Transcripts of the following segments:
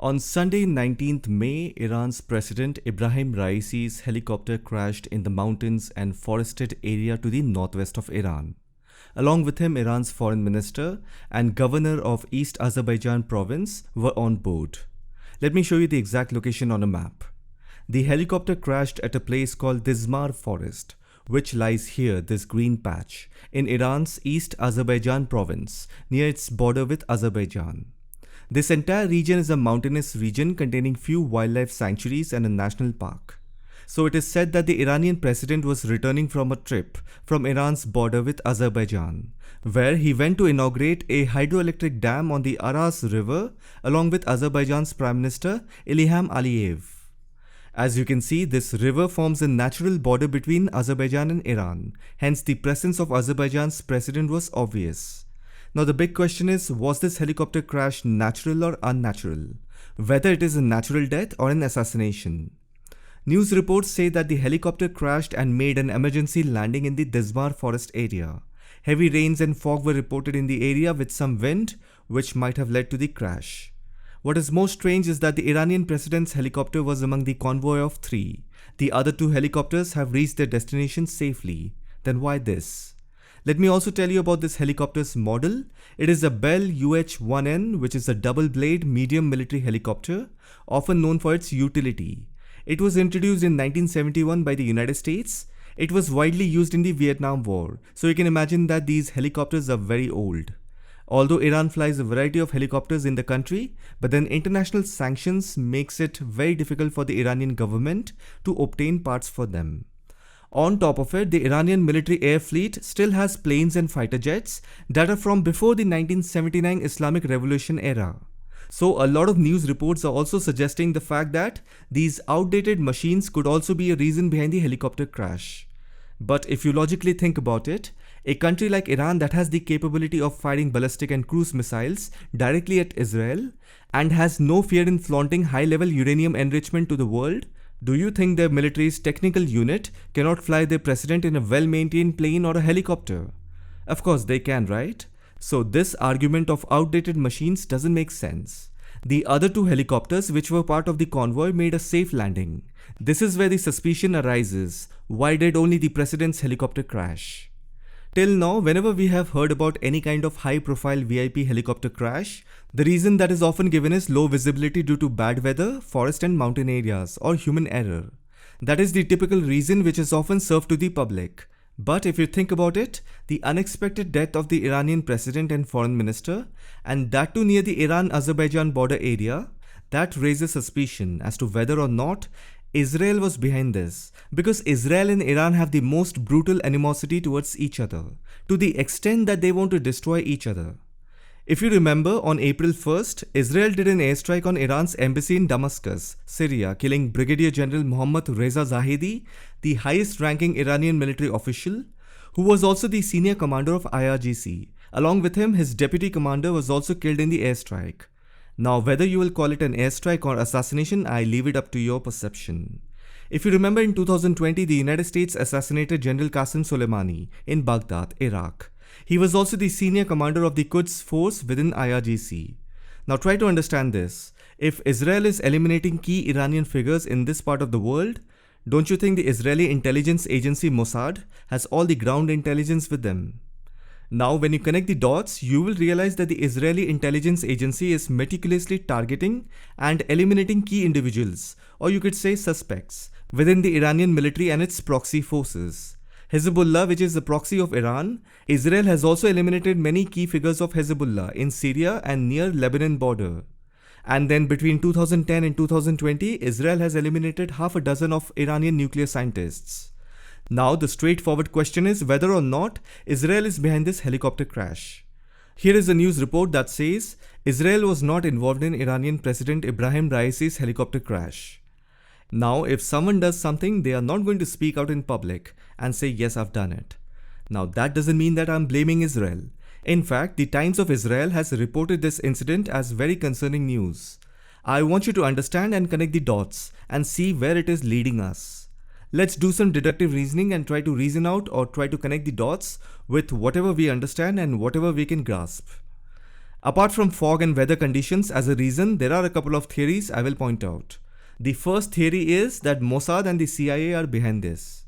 On Sunday, 19th May, Iran's President Ebrahim Raisi's helicopter crashed in the mountains and forested area to the northwest of Iran. Along with him, Iran's foreign minister and governor of East Azerbaijan province were on board. Let me show you the exact location on a map. The helicopter crashed at a place called Dizmar forest, which lies here, this green patch, in Iran's East Azerbaijan province, near its border with Azerbaijan. This entire region is a mountainous region containing few wildlife sanctuaries and a national park. So it is said that the Iranian president was returning from a trip from Iran's border with Azerbaijan, where he went to inaugurate a hydroelectric dam on the Aras River along with Azerbaijan's Prime Minister Ilham Aliyev. As you can see, this river forms a natural border between Azerbaijan and Iran, hence the presence of Azerbaijan's president was obvious. Now the big question is, was this helicopter crash natural or unnatural? Whether it is a natural death or an assassination. News reports say that the helicopter crashed and made an emergency landing in the Dizmar forest area. Heavy rains and fog were reported in the area with some wind, which might have led to the crash. What is most strange is that the Iranian president's helicopter was among the convoy of 3. The other 2 helicopters have reached their destination safely. Then why this? Let me also tell you about this helicopter's model. It is a Bell UH-1N, which is a double-blade medium military helicopter, often known for its utility. It was introduced in 1971 by the United States. It was widely used in the Vietnam War, so you can imagine that these helicopters are very old. Although Iran flies a variety of helicopters in the country, but then international sanctions makes it very difficult for the Iranian government to obtain parts for them. On top of it, the Iranian military air fleet still has planes and fighter jets that are from before the 1979 Islamic Revolution era. So a lot of news reports are also suggesting the fact that these outdated machines could also be a reason behind the helicopter crash. But if you logically think about it, a country like Iran that has the capability of firing ballistic and cruise missiles directly at Israel and has no fear in flaunting high-level uranium enrichment to the world, do you think their military's technical unit cannot fly their president in a well-maintained plane or a helicopter? Of course they can, right? So this argument of outdated machines doesn't make sense. The other 2 helicopters which were part of the convoy made a safe landing. This is where the suspicion arises. Why did only the president's helicopter crash? Till now, whenever we have heard about any kind of high-profile VIP helicopter crash, the reason that is often given is low visibility due to bad weather, forest and mountain areas, or human error. That is the typical reason which is often served to the public. But if you think about it, the unexpected death of the Iranian president and foreign minister, and that too near the Iran-Azerbaijan border area, that raises suspicion as to whether or not Israel was behind this, because Israel and Iran have the most brutal animosity towards each other, to the extent that they want to destroy each other. If you remember, on April 1st, Israel did an airstrike on Iran's embassy in Damascus, Syria, killing Brigadier General Mohammad Reza Zahedi, the highest-ranking Iranian military official, who was also the senior commander of IRGC. Along with him, his deputy commander was also killed in the airstrike. Now, whether you will call it an airstrike or assassination, I leave it up to your perception. If you remember, in 2020, the United States assassinated General Qasem Soleimani in Baghdad, Iraq. He was also the senior commander of the Quds force within IRGC. Now try to understand this. If Israel is eliminating key Iranian figures in this part of the world, don't you think the Israeli intelligence agency Mossad has all the ground intelligence with them? Now when you connect the dots, you will realize that the Israeli intelligence agency is meticulously targeting and eliminating key individuals, or you could say suspects, within the Iranian military and its proxy forces. Hezbollah, which is the proxy of Iran, Israel has also eliminated many key figures of Hezbollah in Syria and near Lebanon border. And then between 2010 and 2020, Israel has eliminated half a dozen of Iranian nuclear scientists. Now the straightforward question is whether or not Israel is behind this helicopter crash. Here is a news report that says Israel was not involved in Iranian President Ebrahim Raisi's helicopter crash. Now, if someone does something, they are not going to speak out in public and say, yes, I've done it. Now, that doesn't mean that I'm blaming Israel. In fact, the Times of Israel has reported this incident as very concerning news. I want you to understand and connect the dots and see where it is leading us. Let's do some deductive reasoning and try to reason out or try to connect the dots with whatever we understand and whatever we can grasp. Apart from fog and weather conditions as a reason, there are a couple of theories I will point out. The first theory is that Mossad and the CIA are behind this.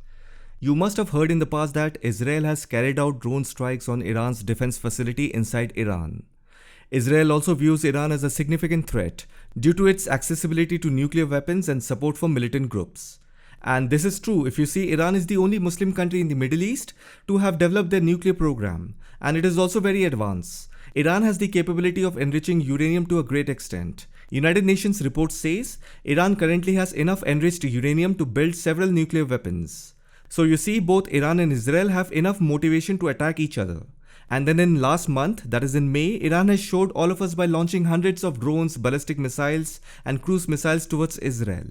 You must have heard in the past that Israel has carried out drone strikes on Iran's defense facility inside Iran. Israel also views Iran as a significant threat due to its accessibility to nuclear weapons and support for militant groups. And this is true if you see Iran is the only Muslim country in the Middle East to have developed their nuclear program, and it is also very advanced. Iran has the capability of enriching uranium to a great extent. United Nations report says Iran currently has enough enriched uranium to build several nuclear weapons. So you see, both Iran and Israel have enough motivation to attack each other. And then in last month, that is in May, Iran has showed all of us by launching hundreds of drones, ballistic missiles and cruise missiles towards Israel.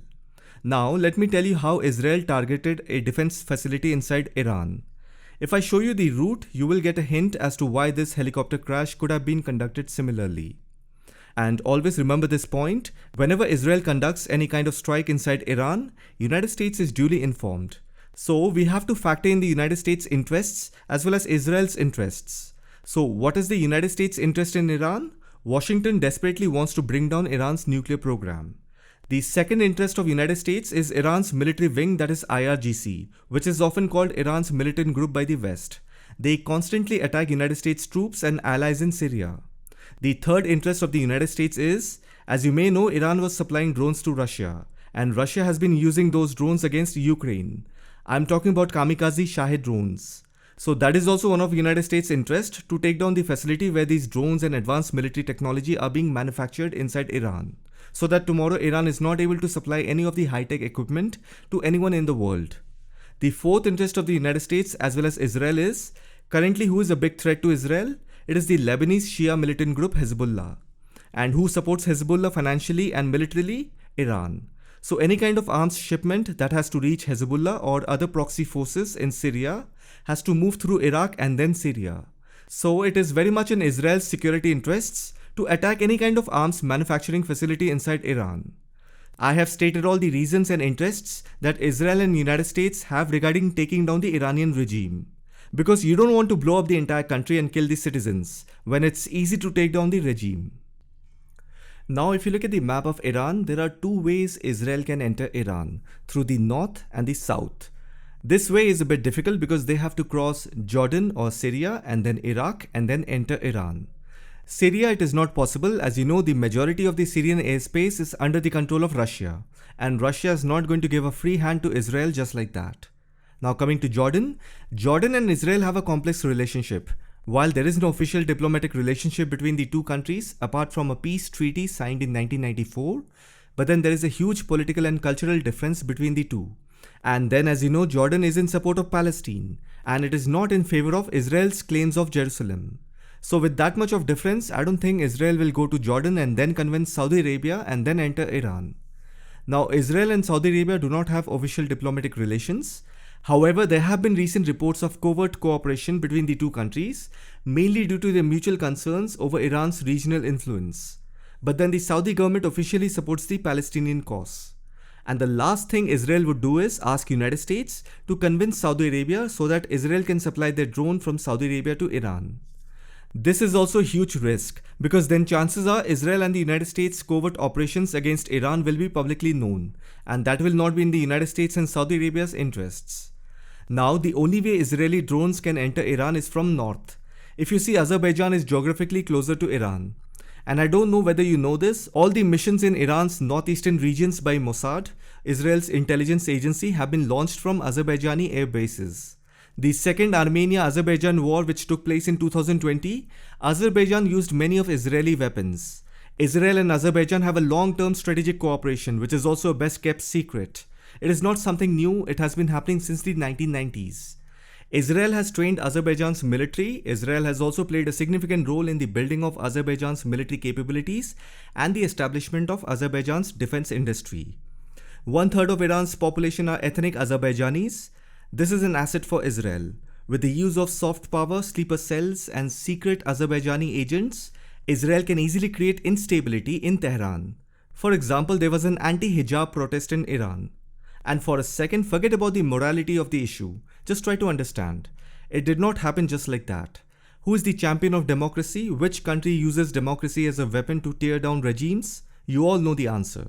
Now let me tell you how Israel targeted a defense facility inside Iran. If I show you the route, you will get a hint as to why this helicopter crash could have been conducted similarly. And always remember this point, whenever Israel conducts any kind of strike inside Iran, United States is duly informed. So we have to factor in the United States' interests as well as Israel's interests. So what is the United States' interest in Iran? Washington desperately wants to bring down Iran's nuclear program. The second interest of United States is Iran's military wing, that is IRGC, which is often called Iran's militant group by the West. They constantly attack United States troops and allies in Syria. The third interest of the United States is, as you may know, Iran was supplying drones to Russia, and Russia has been using those drones against Ukraine. I'm talking about kamikaze Shahed drones. So that is also one of the United States' interest, to take down the facility where these drones and advanced military technology are being manufactured inside Iran, so that tomorrow Iran is not able to supply any of the high-tech equipment to anyone in the world. The fourth interest of the United States as well as Israel is, currently who is a big threat to Israel? It is the Lebanese Shia militant group Hezbollah. And who supports Hezbollah financially and militarily? Iran. So any kind of arms shipment that has to reach Hezbollah or other proxy forces in Syria has to move through Iraq and then Syria. So it is very much in Israel's security interests to attack any kind of arms manufacturing facility inside Iran. I have stated all the reasons and interests that Israel and United States have regarding taking down the Iranian regime. Because you don't want to blow up the entire country and kill the citizens when it's easy to take down the regime. Now if you look at the map of Iran, there are two ways Israel can enter Iran, through the north and the south. This way is a bit difficult because they have to cross Jordan or Syria and then Iraq and then enter Iran. Syria, it is not possible. As you know, the majority of the Syrian airspace is under the control of Russia, and Russia is not going to give a free hand to Israel just like that. Now coming to Jordan, Jordan and Israel have a complex relationship. While there is no official diplomatic relationship between the two countries apart from a peace treaty signed in 1994, but then there is a huge political and cultural difference between the two. And then, as you know, Jordan is in support of Palestine, and it is not in favor of Israel's claims of Jerusalem. So with that much of difference, I don't think Israel will go to Jordan and then convince Saudi Arabia and then enter Iran. Now Israel and Saudi Arabia do not have official diplomatic relations. However, there have been recent reports of covert cooperation between the two countries, mainly due to their mutual concerns over Iran's regional influence. But then the Saudi government officially supports the Palestinian cause. And the last thing Israel would do is ask United States to convince Saudi Arabia so that Israel can supply their drone from Saudi Arabia to Iran. This is also a huge risk because then chances are Israel and the United States' covert operations against Iran will be publicly known, and that will not be in the United States and Saudi Arabia's interests. Now, the only way Israeli drones can enter Iran is from north. If you see, Azerbaijan is geographically closer to Iran. And I don't know whether you know this, all the missions in Iran's northeastern regions by Mossad, Israel's intelligence agency, have been launched from Azerbaijani air bases. The Second Armenia-Azerbaijan War, which took place in 2020, Azerbaijan used many of Israeli weapons. Israel and Azerbaijan have a long-term strategic cooperation, which is also a best-kept secret. It is not something new, it has been happening since the 1990s. Israel has trained Azerbaijan's military. Israel has also played a significant role in the building of Azerbaijan's military capabilities and the establishment of Azerbaijan's defense industry. 1/3 of Iran's population are ethnic Azerbaijanis. This is an asset for Israel. With the use of soft power, sleeper cells, and secret Azerbaijani agents, Israel can easily create instability in Tehran. For example, there was an anti-hijab protest in Iran. And for a second, forget about the morality of the issue. Just try to understand. It did not happen just like that. Who is the champion of democracy? Which country uses democracy as a weapon to tear down regimes? You all know the answer.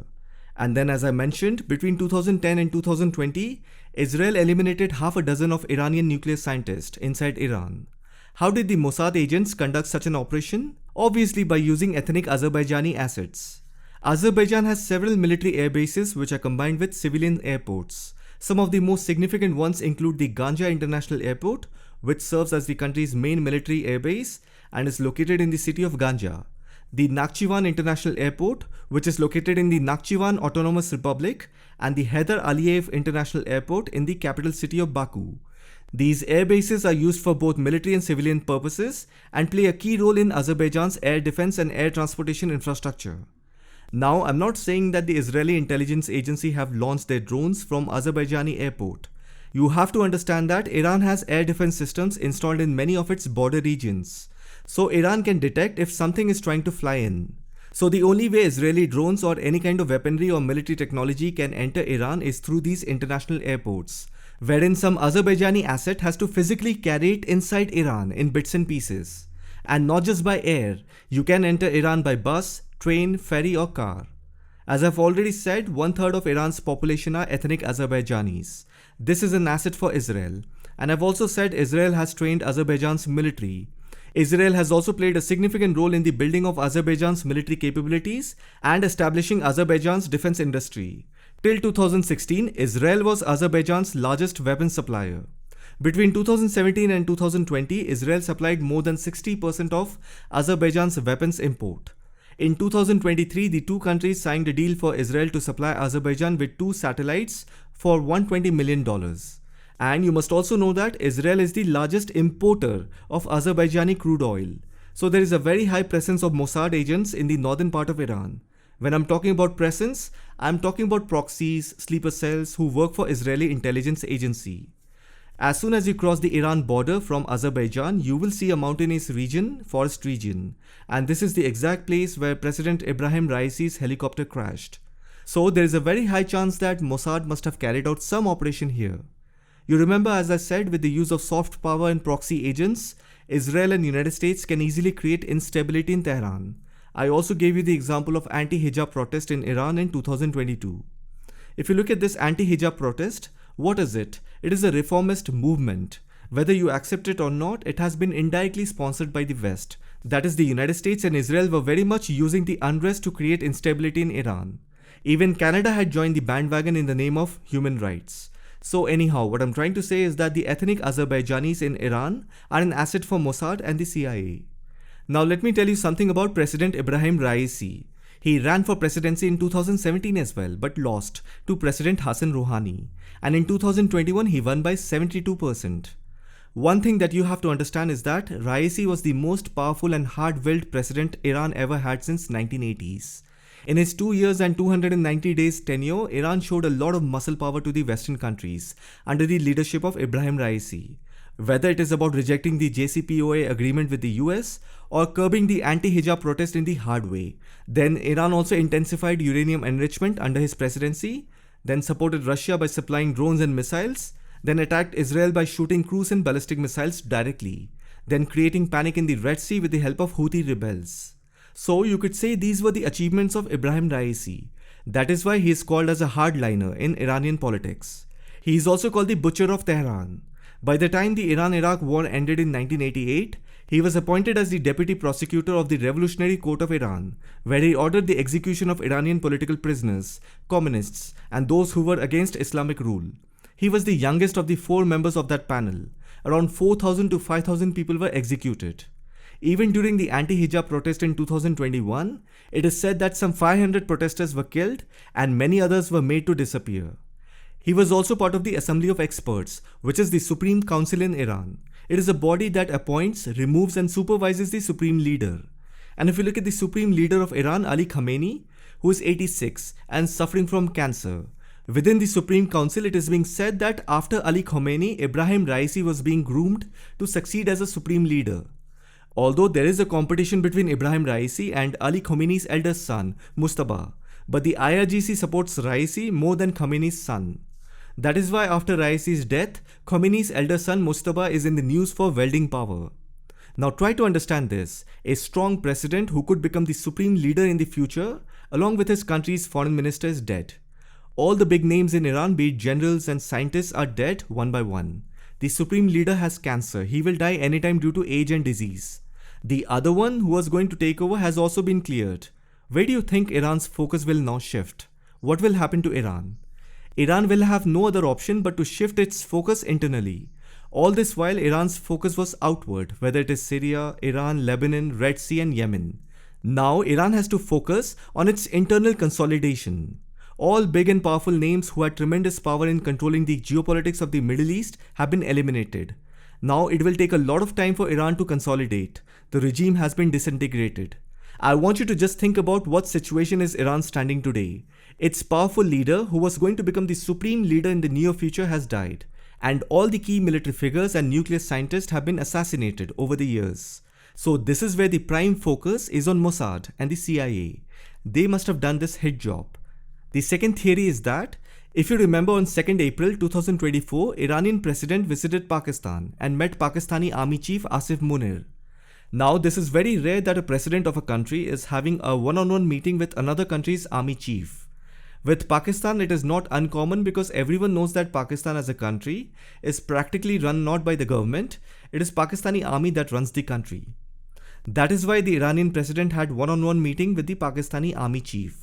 And then, as I mentioned, between 2010 and 2020, Israel eliminated half a dozen of Iranian nuclear scientists inside Iran. How did the Mossad agents conduct such an operation? Obviously by using ethnic Azerbaijani assets. Azerbaijan has several military air bases which are combined with civilian airports. Some of the most significant ones include the Ganja International Airport, which serves as the country's main military airbase and is located in the city of Ganja. The Nakhchivan International Airport, which is located in the Nakhchivan Autonomous Republic, and the Heydar Aliyev International Airport in the capital city of Baku. These air bases are used for both military and civilian purposes and play a key role in Azerbaijan's air defense and air transportation infrastructure. Now, I'm not saying that the Israeli intelligence agency have launched their drones from Azerbaijani airport. You have to understand that Iran has air defense systems installed in many of its border regions. So Iran can detect if something is trying to fly in. So the only way Israeli drones or any kind of weaponry or military technology can enter Iran is through these international airports, wherein some Azerbaijani asset has to physically carry it inside Iran in bits and pieces. And not just by air, you can enter Iran by bus, train, ferry or car. As I've already said, 1/3 of Iran's population are ethnic Azerbaijanis. This is an asset for Israel. And I've also said Israel has trained Azerbaijan's military. Israel has also played a significant role in the building of Azerbaijan's military capabilities and establishing Azerbaijan's defense industry. Till 2016, Israel was Azerbaijan's largest weapons supplier. Between 2017 and 2020, Israel supplied more than 60% of Azerbaijan's weapons import. In 2023, the two countries signed a deal for Israel to supply Azerbaijan with 2 satellites for $120 million. And you must also know that Israel is the largest importer of Azerbaijani crude oil. So there is a very high presence of Mossad agents in the northern part of Iran. When I'm talking about presence, I'm talking about proxies, sleeper cells who work for Israeli intelligence agency. As soon as you cross the Iran border from Azerbaijan, you will see a mountainous region, forest region. And this is the exact place where President Ebrahim Raisi's helicopter crashed. So there is a very high chance that Mossad must have carried out some operation here. You remember, as I said, with the use of soft power and proxy agents, Israel and United States can easily create instability in Tehran. I also gave you the example of anti-hijab protest in Iran in 2022. If you look at this anti-hijab protest, what is it? It is a reformist movement. Whether you accept it or not, it has been indirectly sponsored by the West. That is, the United States and Israel were very much using the unrest to create instability in Iran. Even Canada had joined the bandwagon in the name of human rights. So anyhow, what I'm trying to say is that the ethnic Azerbaijanis in Iran are an asset for Mossad and the CIA. Now let me tell you something about President Ebrahim Raisi. He ran for presidency in 2017 as well, but lost to President Hassan Rouhani. And in 2021, he won by 72%. One thing that you have to understand is that Raisi was the most powerful and hard-willed president Iran ever had since 1980s. In his 2 years and 290 days tenure, Iran showed a lot of muscle power to the Western countries under the leadership of Ebrahim Raisi. Whether it is about rejecting the JCPOA agreement with the US or curbing the anti-hijab protest in the hard way. Then Iran also intensified uranium enrichment under his presidency, then supported Russia by supplying drones and missiles, then attacked Israel by shooting cruise and ballistic missiles directly, then creating panic in the Red Sea with the help of Houthi rebels. So you could say these were the achievements of Ebrahim Raisi. That is why he is called as a hardliner in Iranian politics. He is also called the Butcher of Tehran. By the time the Iran-Iraq war ended in 1988, he was appointed as the deputy prosecutor of the Revolutionary Court of Iran, where he ordered the execution of Iranian political prisoners, communists, and those who were against Islamic rule. He was the youngest of the 4 members of that panel. Around 4,000 to 5,000 people were executed. Even during the anti-hijab protest in 2021, it is said that some 500 protesters were killed and many others were made to disappear. He was also part of the Assembly of Experts, which is the Supreme Council in Iran. It is a body that appoints, removes and supervises the Supreme Leader. And if you look at the Supreme Leader of Iran, Ali Khamenei, who is 86 and suffering from cancer. Within the Supreme Council, it is being said that after Ali Khamenei, Ebrahim Raisi was being groomed to succeed as a Supreme Leader. Although there is a competition between Ebrahim Raisi and Ali Khamenei's eldest son, Mustaba, but the IRGC supports Raisi more than Khamenei's son. That is why after Raisi's death, Khamenei's elder son Mustaba is in the news for wielding power. Now try to understand this. A strong president who could become the supreme leader in the future, along with his country's foreign minister, is dead. All the big names in Iran, be it generals and scientists, are dead one by one. The supreme leader has cancer. He will die anytime due to age and disease. The other one who was going to take over has also been cleared. Where do you think Iran's focus will now shift? What will happen to Iran? Iran will have no other option but to shift its focus internally. All this while Iran's focus was outward, whether it is Syria, Iran, Lebanon, Red Sea and Yemen. Now Iran has to focus on its internal consolidation. All big and powerful names who had tremendous power in controlling the geopolitics of the Middle East have been eliminated. Now it will take a lot of time for Iran to consolidate. The regime has been disintegrated. I want you to just think about what situation is Iran standing today. Its powerful leader, who was going to become the supreme leader in the near future, has died. And all the key military figures and nuclear scientists have been assassinated over the years. So this is where the prime focus is on Mossad and the CIA. They must have done this hit job. The second theory is that, if you remember, on 2nd April 2024, Iranian president visited Pakistan and met Pakistani army chief Asif Munir. Now this is very rare that a president of a country is having a one-on-one meeting with another country's army chief. With Pakistan, it is not uncommon because everyone knows that Pakistan as a country is practically run not by the government, it is Pakistani army that runs the country. That is why the Iranian president had one-on-one meeting with the Pakistani army chief.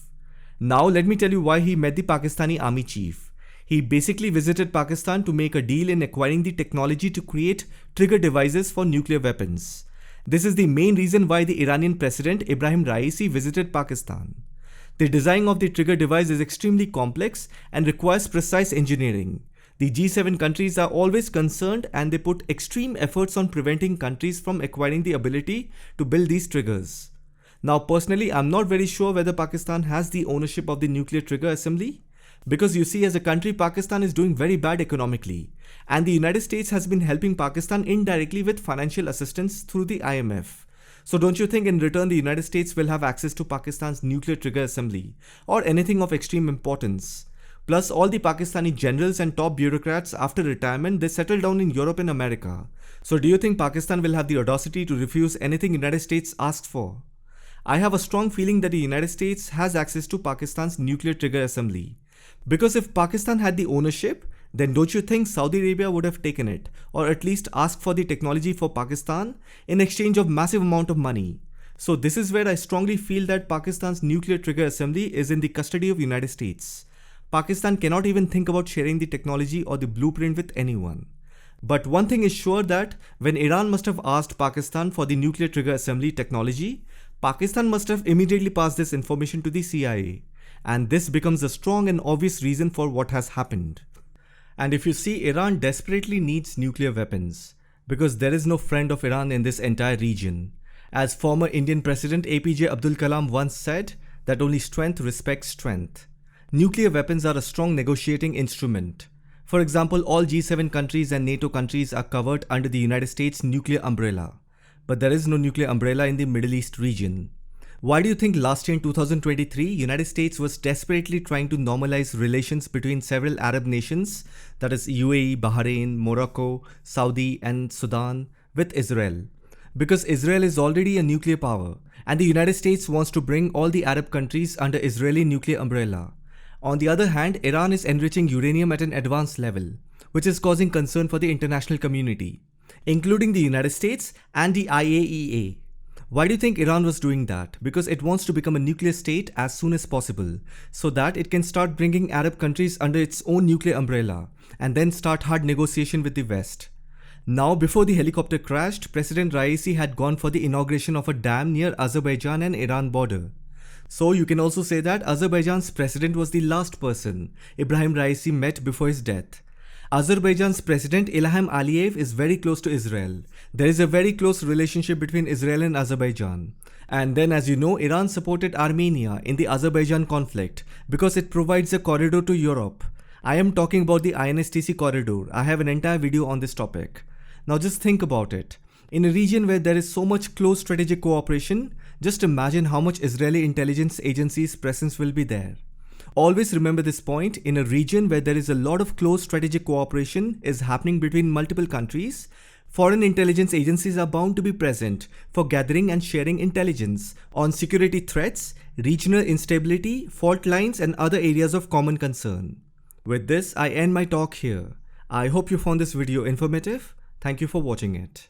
Now let me tell you why he met the Pakistani army chief. He basically visited Pakistan to make a deal in acquiring the technology to create trigger devices for nuclear weapons. This is the main reason why the Iranian president Ebrahim Raisi visited Pakistan. The design of the trigger device is extremely complex and requires precise engineering. The G7 countries are always concerned and they put extreme efforts on preventing countries from acquiring the ability to build these triggers. Now personally, I'm not very sure whether Pakistan has the ownership of the nuclear trigger assembly. Because you see, as a country, Pakistan is doing very bad economically. And the United States has been helping Pakistan indirectly with financial assistance through the IMF. So don't you think in return the United States will have access to Pakistan's nuclear trigger assembly or anything of extreme importance? Plus all the Pakistani generals and top bureaucrats after retirement, they settle down in Europe and America. So do you think Pakistan will have the audacity to refuse anything United States asks for? I have a strong feeling that the United States has access to Pakistan's nuclear trigger assembly. Because if Pakistan had the ownership, then don't you think Saudi Arabia would have taken it or at least asked for the technology for Pakistan in exchange of massive amount of money? So this is where I strongly feel that Pakistan's nuclear trigger assembly is in the custody of United States. Pakistan cannot even think about sharing the technology or the blueprint with anyone. But one thing is sure, that when Iran must have asked Pakistan for the nuclear trigger assembly technology, Pakistan must have immediately passed this information to the CIA. And this becomes a strong and obvious reason for what has happened. And if you see, Iran desperately needs nuclear weapons because there is no friend of Iran in this entire region. As former Indian President APJ Abdul Kalam once said, that only strength respects strength. Nuclear weapons are a strong negotiating instrument. For example, all G7 countries and NATO countries are covered under the United States nuclear umbrella. But there is no nuclear umbrella in the Middle East region. Why do you think last year in 2023, United States was desperately trying to normalize relations between several Arab nations, that is UAE, Bahrain, Morocco, Saudi and Sudan, with Israel? Because Israel is already a nuclear power and the United States wants to bring all the Arab countries under Israeli nuclear umbrella. On the other hand, Iran is enriching uranium at an advanced level, which is causing concern for the international community, including the United States and the IAEA. Why do you think Iran was doing that? Because it wants to become a nuclear state as soon as possible, so that it can start bringing Arab countries under its own nuclear umbrella and then start hard negotiation with the West. Now, before the helicopter crashed, President Raisi had gone for the inauguration of a dam near Azerbaijan and Iran border. So you can also say that Azerbaijan's president was the last person Ebrahim Raisi met before his death. Azerbaijan's president Ilham Aliyev is very close to Israel. There is a very close relationship between Israel and Azerbaijan. And then, as you know, Iran supported Armenia in the Azerbaijan conflict because it provides a corridor to Europe. I am talking about the INSTC corridor. I have an entire video on this topic. Now just think about it. In a region where there is so much close strategic cooperation, just imagine how much Israeli intelligence agencies' presence will be there. Always remember this point, in a region where there is a lot of close strategic cooperation is happening between multiple countries, Foreign intelligence agencies are bound to be present for gathering and sharing intelligence on security threats, regional instability, fault lines, and other areas of common concern. With this, I end my talk here. I hope you found this video informative. Thank you for watching it.